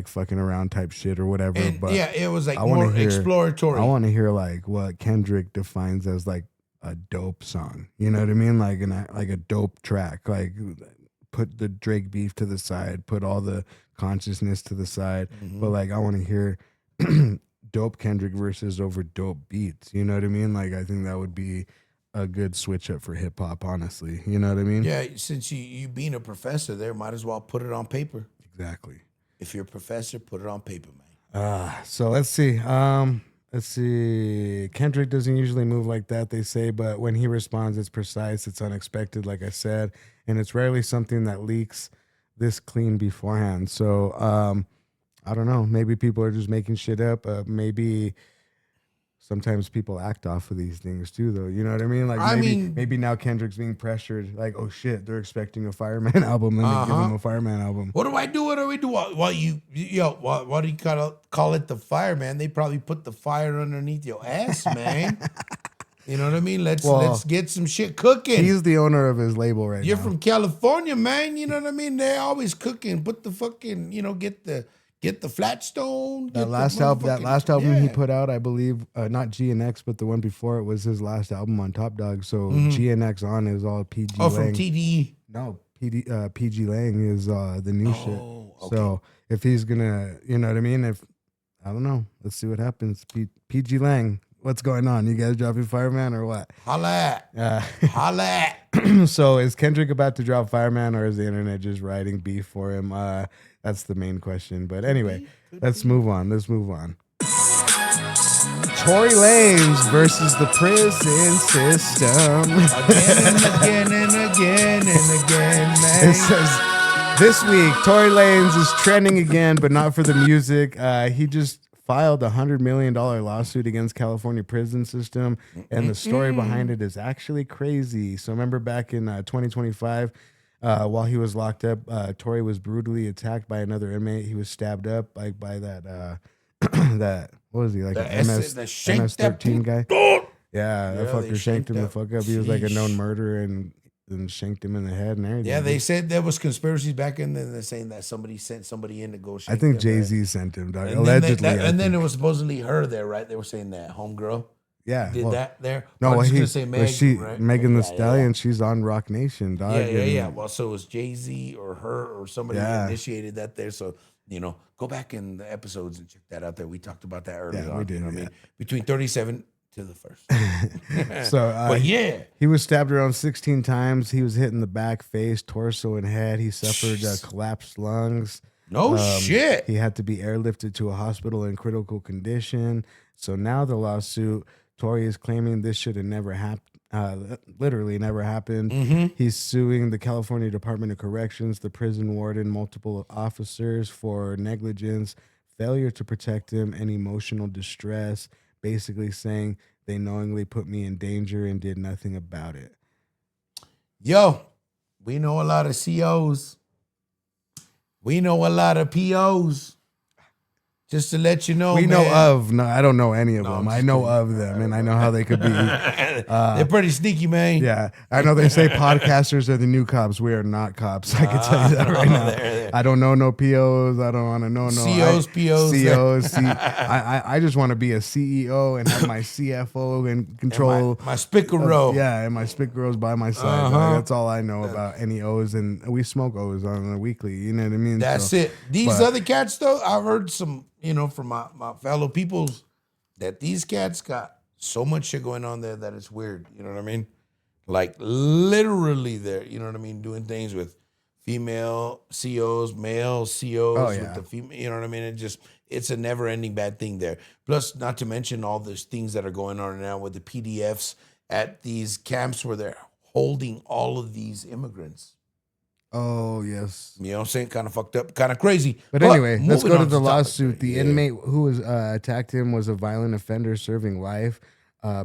fucking around type shit or whatever. And but yeah, it was like I wanna more exploratory. I want to hear like what Kendrick defines as like a dope song. You know what I mean? Like a dope track. Like put the Drake beef to the side, put all the consciousness to the side. But like I want to hear dope Kendrick versus over dope beats. You know what I mean? Like I think that would be a good switch up for hip hop, honestly. You know what I mean? Yeah, since you being a professor there, might as well put it on paper. Exactly. If you're a professor, put it on paper, man. So let's see. Kendrick doesn't usually move like that, they say, but when he responds, it's precise, it's unexpected, like I said, and it's rarely something that leaks this clean beforehand. So I don't know. Maybe people are just making shit up. Maybe sometimes people act off of these things too, though. You know what I mean? Like I maybe mean- maybe now Kendrick's being pressured. Like, oh shit, they're expecting a Fireman album, and they give him a Fireman album. What do I do? What do we do? Well, you what do you call it? The fire, man. They probably put the fire underneath your ass, man. You know what I mean? Let's get some shit cooking. He's the owner of his label right You're now. from California, man. You know what I mean? They're always cooking. Put the fucking, get the Flatstone. That last album he put out, I believe, not GNX, but the one before it was his last album on Top Dog. So GNX on is all PG. Oh, from Lang. TDE. No, PG Lang is the new shit. Okay. So if he's gonna, you know what I mean? If I don't know, let's see what happens. PG Lang, what's going on? You guys dropping Fireman or what? Holla at. Holla at. So is Kendrick about to drop Fireman, or is the internet just writing beef for him? That's the main question. But anyway, let's move on. Tory Lanez versus the prison system. Again and again, man. It says this week Tory Lanez is trending again, but not for the music. He just filed a $100 million lawsuit against California prison system, and the story behind it is actually crazy. So remember back in 2025, while he was locked up, Tory was brutally attacked by another inmate. He was stabbed up like by that that what was he like an MS-13 guy? Yeah, that fucker shanked him the fuck up. He was like a known murderer and shanked him in the head and everything. Yeah, they said there was conspiracies back in then. They're saying that somebody sent somebody in to go. I think them, Jay-Z right? sent him, dog. And Allegedly. then it was supposedly her there, right? They were saying that homegirl did that there. No, I was well, gonna say Meg, right? Megan the Yeah, Stallion, she's on Rock Nation, dog. Yeah. Well, so it was Jay-Z or her or somebody that initiated that there. So, go back in the episodes and check that out there. We talked about that earlier on. We did, you know what I mean? Between 37 to the first. So, but yeah. he was stabbed around 16 times. He was hit in the back, face, torso, and head. He suffered collapsed lungs. No shit. He had to be airlifted to a hospital in critical condition. So now the lawsuit, Tory is claiming this should have never happened. Literally never happened. He's suing the California Department of Corrections, the prison warden, multiple officers for negligence, failure to protect him, and emotional distress, basically saying they knowingly put me in danger and did nothing about it. Yo, we know a lot of COs. We know a lot of POs. Just to let you know, We man. know of, no, I don't know any of them. I'm I just know kidding. of them, and I know how they could be. They're pretty sneaky, man. Yeah, I know they say podcasters are the new cops. We are not cops. I can tell you that right now. There. I don't know no POs. I don't want to know no COs, POs. COs. I just want to be a CEO and have my CFO and control My spickle row. Yeah, and my spick girls by my side. Like, that's all I know about any O's, and we smoke O's on a weekly. You know what I mean? That's So, it. These but- other cats, though, I've heard some, from my fellow peoples, that these cats got so much shit going on there that it's weird. You know what I mean? Like literally they're, you know what I mean, doing things with female COs, male COs with the female, you know what I mean? It's a never ending bad thing there. Plus, not to mention all these things that are going on now with the PDFs at these camps where they're holding all of these immigrants. Oh yes. You know what I'm saying? Kind of fucked up, kind of crazy. But anyway, let's moving go to on the topic. lawsuit. The Yeah. inmate who was attacked him was a violent offender serving life.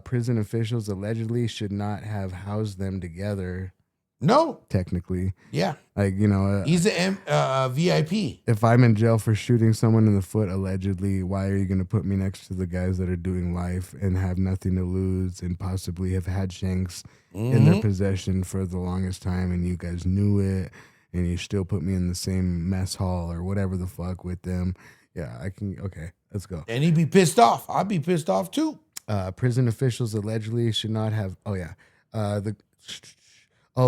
Prison officials allegedly should not have housed them together. No. Technically, Yeah. like He's a VIP. if I'm in jail for shooting someone in the foot, allegedly, why are you going to put me next to the guys that are doing life and have nothing to lose and possibly have had shanks in their possession for the longest time, and you guys knew it, and you still put me in the same mess hall or whatever the fuck with them? Yeah, I can. Okay, let's go. And he'd be pissed off. I'd be pissed off too. Prison officials allegedly should not have. Oh yeah,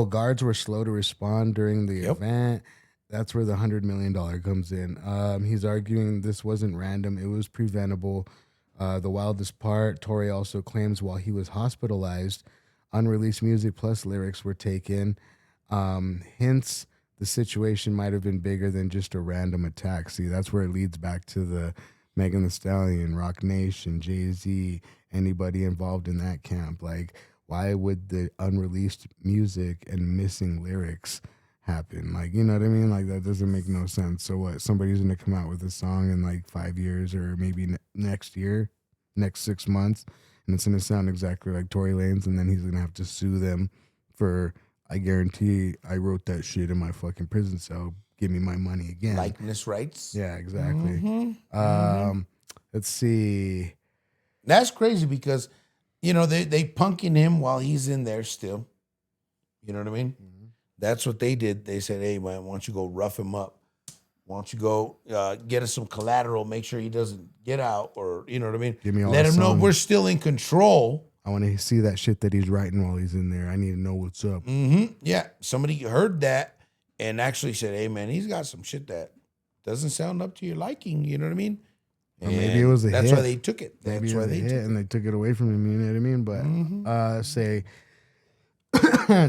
guards were slow to respond during the event. That's where the $100 million comes in. He's arguing this wasn't random; it was preventable. The wildest part, Tory also claims while he was hospitalized, unreleased music plus lyrics were taken. Hints the situation might have been bigger than just a random attack. See, that's where it leads back to the Megan the Stallion, Rock Nation, Jay-Z, anybody involved in that camp. Like, why would the unreleased music and missing lyrics happen? Like, you know what I mean? Like, that doesn't make no sense. So what? Somebody's going to come out with a song in like 5 years or maybe next year? next 6 months, and it's gonna sound exactly like Tory Lanez, and then he's gonna have to sue them for. I guarantee I wrote that shit in my fucking prison cell. Give me my money again. Likeness rights. Yeah, exactly. Let's see. That's crazy because, they punking him while he's in there still. You know what I mean? That's what they did. They said, hey, man, why don't you go rough him up? Why don't you go get us some collateral, make sure he doesn't get out, or, you know what I mean? Give me all Let the him know songs. we're still in control. I want to see that shit that he's writing while he's in there. I need to know what's up. Yeah, somebody heard that and actually said, hey, man, he's got some shit that doesn't sound up to your liking. You know what I mean? Or maybe it was a That's hit. why they took it. Maybe That's it why was a they hit took and it. they took it away from him. You know what I mean? But say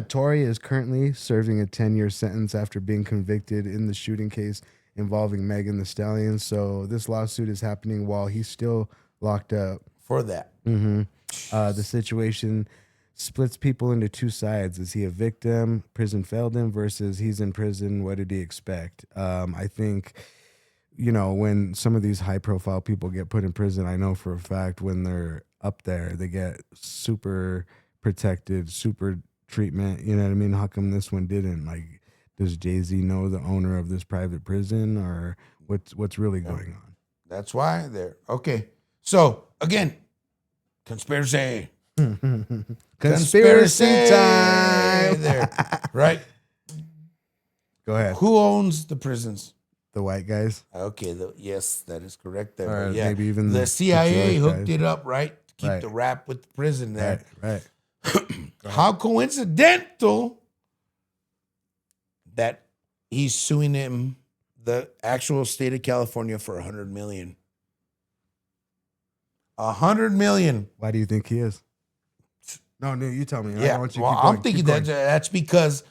Tory is currently serving a 10-year sentence after being convicted in the shooting case involving Megan Thee Stallion. So this lawsuit is happening while he's still locked up. For that. The situation splits people into two sides. Is he a victim? Prison failed him versus he's in prison. What did he expect? I think, when some of these high profile people get put in prison, I know for a fact when they're up there, they get super protected, super treatment. You know what I mean? How come this one didn't? Like, does Jay-Z know the owner of this private prison, or what's really going on? That's why they're okay. So again, conspiracy. Conspiracy time. There, right? Go ahead. Who owns the prisons? The white guys. Okay, yes, that is correct. There, Or but yeah, maybe even the the CIA Jewish hooked guys. it up, right, to keep Right. the rap with the prison there. Right. How coincidental that he's suing him, the actual state of California, for $100 million. $100 million. Why do you think he is? No, you tell me. I Yeah, want you to well, keep going, I'm thinking keep going. that's because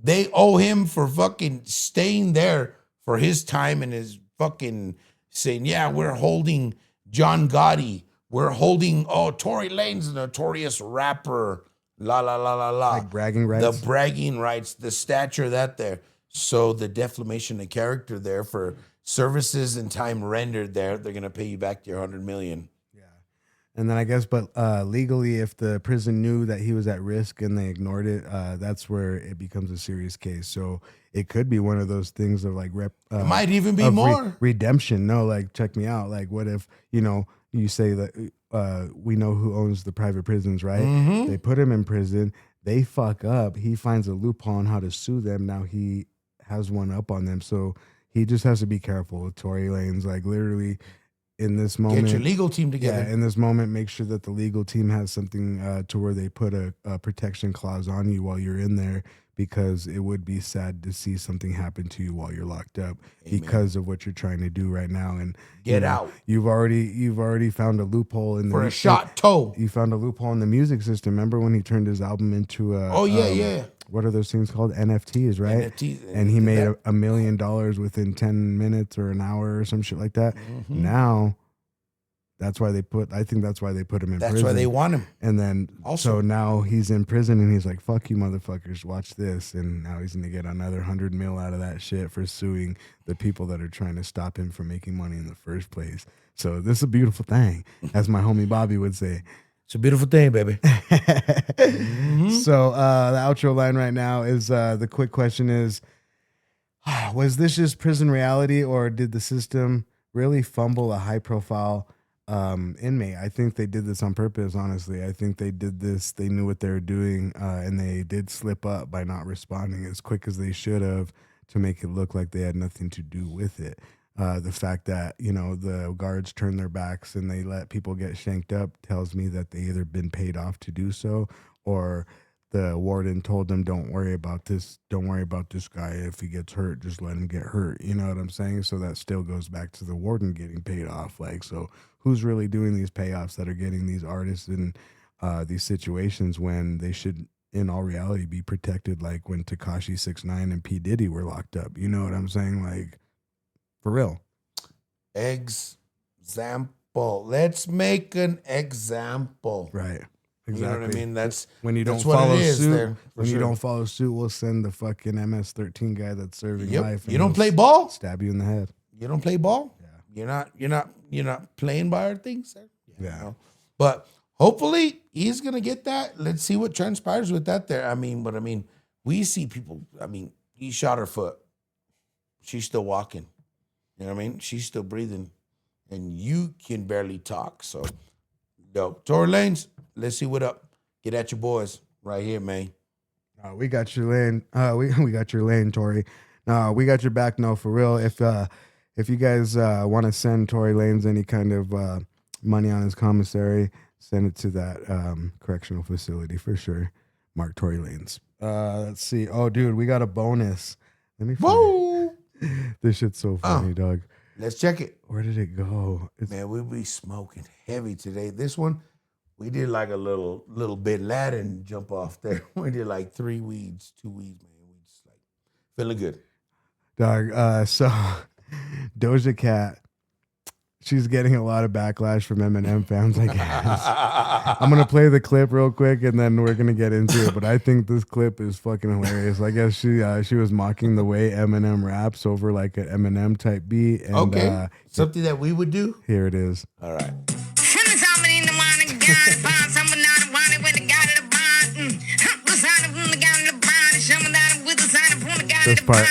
they owe him for fucking staying there for his time and his fucking saying, yeah, we're holding John Gotti. We're holding, Tory Lanez, the notorious rapper. La, la, la, la, la. Like bragging rights? The bragging rights, the stature that there. So the defamation of character there for services and time rendered there, they're going to pay you back your $100 million. And then I guess, but legally, if the prison knew that he was at risk and they ignored it, that's where it becomes a serious case. So it could be one of those things of like It might even be of more. redemption. No, like check me out. Like what if you say that we know who owns the private prisons, right? They put him in prison. They fuck up. He finds a loophole on how to sue them. Now he has one up on them. So he just has to be careful with Tory Lanez. Like literally. In this moment, Get your legal team together. Yeah, in this moment, make sure that the legal team has something to where they put a protection clause on you while you're in there, because it would be sad to see something happen to you while you're locked up because of what you're trying to do right now. And Get out. You've already found a loophole in For a shot toe. You found a loophole in the music system. Remember when he turned his album into a? Oh yeah. What are those things called? NFTs, right? NFTs. And he made $1 million within 10 minutes or an hour or some shit like that. Now, that's why they put him in prison. That's why they want him. And then, so now he's in prison and he's like, fuck you motherfuckers, watch this. And now he's going to get another $100 million out of that shit for suing the people that are trying to stop him from making money in the first place. So this is a beautiful thing, as my homie Bobby would say. It's a beautiful thing, baby. So the outro line right now is the quick question is, was this just prison reality, or did the system really fumble a high profile inmate? I think they did this on purpose, honestly. I think they did this. They knew what they were doing, and they did slip up by not responding as quick as they should have to make it look like they had nothing to do with it. The fact that, the guards turned their backs and they let people get shanked up tells me that they either been paid off to do so, or the warden told them, don't worry about this guy. If he gets hurt, just let him get hurt. You know what I'm saying? So that still goes back to the warden getting paid off. Like, so who's really doing these payoffs that are getting these artists in these situations when they should, in all reality, be protected, like when Tekashi 6ix9ine and P. Diddy were locked up? You know what I'm saying? Like, for real. Example. Let's make an example. Right. Exactly. You know what I mean? That's when you don't that's what follow it is suit. there, When you sure. don't follow suit, we'll send the fucking MS-13 guy that's serving life. You and don't he'll play ball? Stab you in the head. You don't play ball? Yeah. You're not playing by our things, sir? Yeah. Yeah. know? But hopefully he's gonna get that. Let's see what transpires with that there. We see people. He shot her foot. She's still walking. You know what I mean? She's still breathing, and you can barely talk. So, dope. Tory Lanez, let's see what up. Get at your boys right here, man. We got your lane. We got your lane, Tory. We got your back. No, for real. If you guys want to send Tory Lanez any kind of money on his commissary, send it to that correctional facility for sure. Mark Tory Lanez. Let's see. Oh, dude, we got a bonus. Let me find Whoa! this shit's so funny, dog. Let's check it. Where did it go? Man, we'll be smoking heavy today. This one, we did like a little bit Latin jump off there. We did like 2 weeds, man. We just like feeling good. Dog, so Doja Cat, she's getting a lot of backlash from Eminem fans, I guess. I'm going to play the clip real quick and then we're going to get into it. But I think this clip is fucking hilarious. I guess she was mocking the way Eminem raps over like an Eminem type beat. And, okay. Something that we would do. Here it is. All right. This part.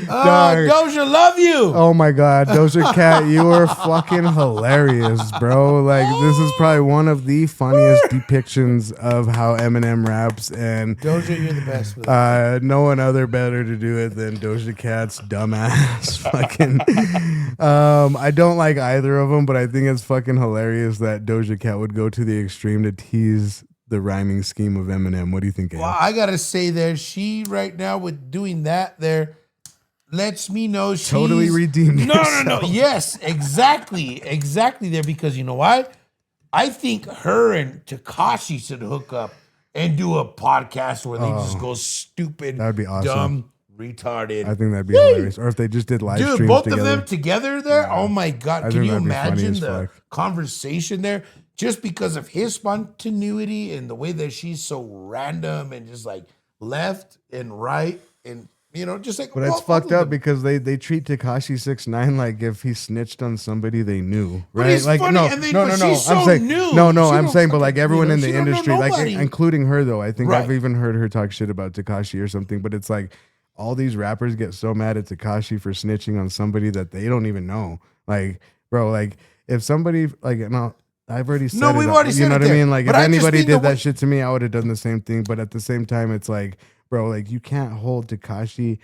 Doja, love you. Oh my God, Doja Cat, you are fucking hilarious, bro. Like, this is probably one of the funniest depictions of how Eminem raps, and Doja, you're the best with that. no one other better to do it than Doja Cat's dumbass fucking. I don't like either of them, but I think it's fucking hilarious that Doja Cat would go to the extreme to tease the rhyming scheme of Eminem. What do you think, Al? Well, I gotta say there, she right now with doing that there lets me know she's Totally redeemed No. herself. Yes, exactly there, because you know why? I think her and Tekashi should hook up and do a podcast where they just go stupid, That'd be awesome. dumb, retarded. I think that'd be hilarious. Or if they just did live Dude, streams both together. of them together there. Yeah. Oh my God. I Can think you that'd be funny imagine as the fuck. conversation there? Just because of his spontaneity and the way that she's so random and just like left and right and just like. But it's fucked up because they treat Tekashi 6ix9ine like if he snitched on somebody they knew, right? But he's like funny, no, and they- no, but no, no. she's I'm so saying new. no. She I'm don't saying, but fucking- like everyone in the she don't know industry, like nobody. including her though. I think I've Right. even heard her talk shit about Tekashi or something. But it's like all these rappers get so mad at Tekashi for snitching on somebody that they don't even know. Like, bro, like if somebody like no. I've already said we've it. already You said know it what I there. mean? Like But if I just anybody mean did the way- that shit to me, I would have done the same thing. But at the same time, it's like, bro, like you can't hold Tekashi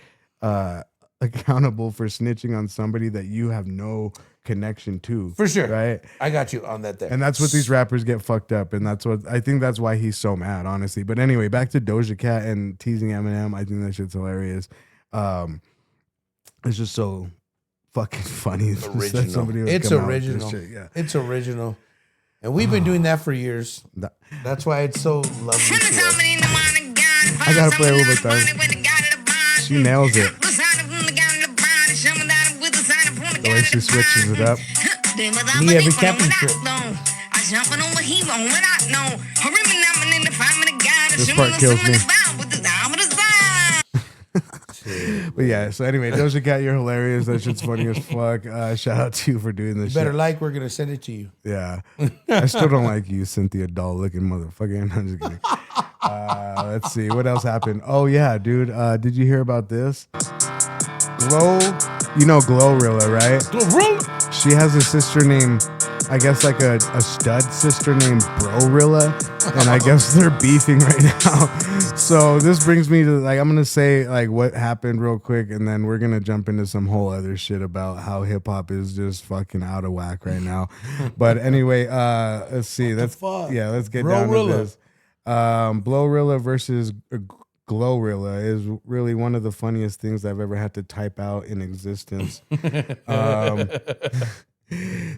accountable for snitching on somebody that you have no connection to. For sure. Right? I got you on that there. And that's what these rappers get fucked up. And that's what I think that's why he's so mad, honestly. But anyway, back to Doja Cat and teasing Eminem. I think that shit's hilarious. It's just so fucking funny. that original. somebody would It's come out with this original. shit, yeah. It's original. And we've been doing that for years. That's why it's so lovely to us. I gotta play it one more time. She nails it. The way she switches it up. Me every camping trip. This part kills me. But yeah, so anyway, Doja Cat, you're hilarious. That shit's funny as fuck. Shout out to you for doing this Better shit. like, we're going to send it to you. Yeah. I still don't like you, Cynthia Doll looking motherfucker. I'm just kidding. Let's see. What else happened? Oh, yeah, dude. Did you hear about this? Glorilla, right? Glorilla? She has a sister named, I guess, like a stud sister named Brorilla. And I guess they're beefing right now. So this brings me to, like, I'm going to say, like, what happened real quick. And then we're going to jump into some whole other shit about how hip hop is just fucking out of whack right now. But anyway, let's see. Let's get down to this. Blowrilla versus Glorilla is really one of the funniest things I've ever had to type out in existence.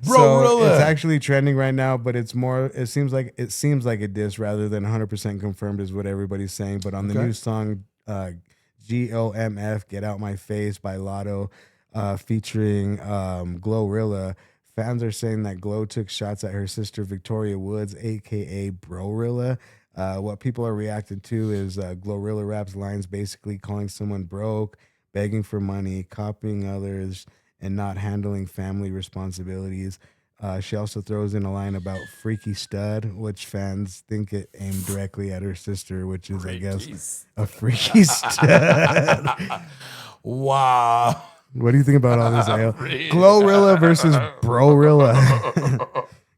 So it's actually trending right now, but it's more. It seems like a diss rather than 100% confirmed is what everybody's saying. But on the new song, GOMF, Get Out My Face by Lotto, featuring Glorilla, Fans are saying that Glow took shots at her sister Victoria Woods, aka Brorilla. What people are reacting to is Glorilla raps lines basically calling someone broke, begging for money, copying others, and not handling family responsibilities. She also throws in a line about freaky stud, which fans think it aimed directly at her sister, which is, I guess, a freaky stud. Wow. What do you think about all this, Ale? Glorilla versus Brorilla.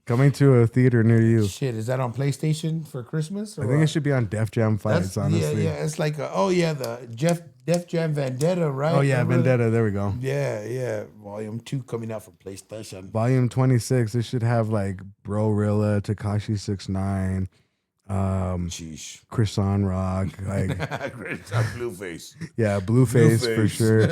Coming to a theater near you. Shit, is that on PlayStation for Christmas? I think it should be on Def Jam Fights, honestly. Yeah, it's like, the Def Jam Vendetta, right? Oh, yeah, Remember? Vendetta. There we go. Yeah. Volume 2 coming out for PlayStation. Volume 26. It should have like Brorilla, Tekashi 6ix9ine, Sheesh. Krishan Rock, like Blueface. yeah, Blueface for sure.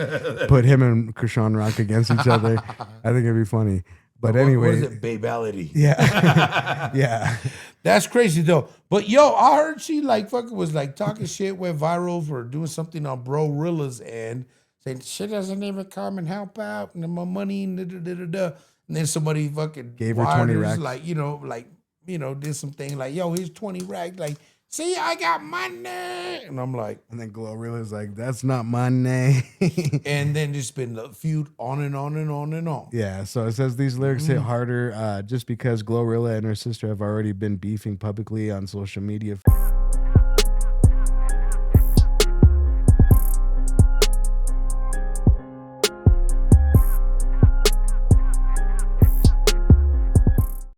Put him and Krishan Rock against each other. I think it'd be funny. But anyway, What is it, Babality? yeah, yeah. That's crazy though. But yo, I heard she like fucking was like talking shit, went viral for doing something on Brorilla's end, saying she doesn't even come and help out and my money and da. And then somebody fucking Gave her wired 20 her, racks. like did something like, yo, here's 20 racks. Like, see, I got money. And I'm like, And then Glorilla's like, that's not my name. and then just been the feud on and on and on and on. Yeah, so it says these lyrics hit harder just because Glorilla and her sister have already been beefing publicly on social media.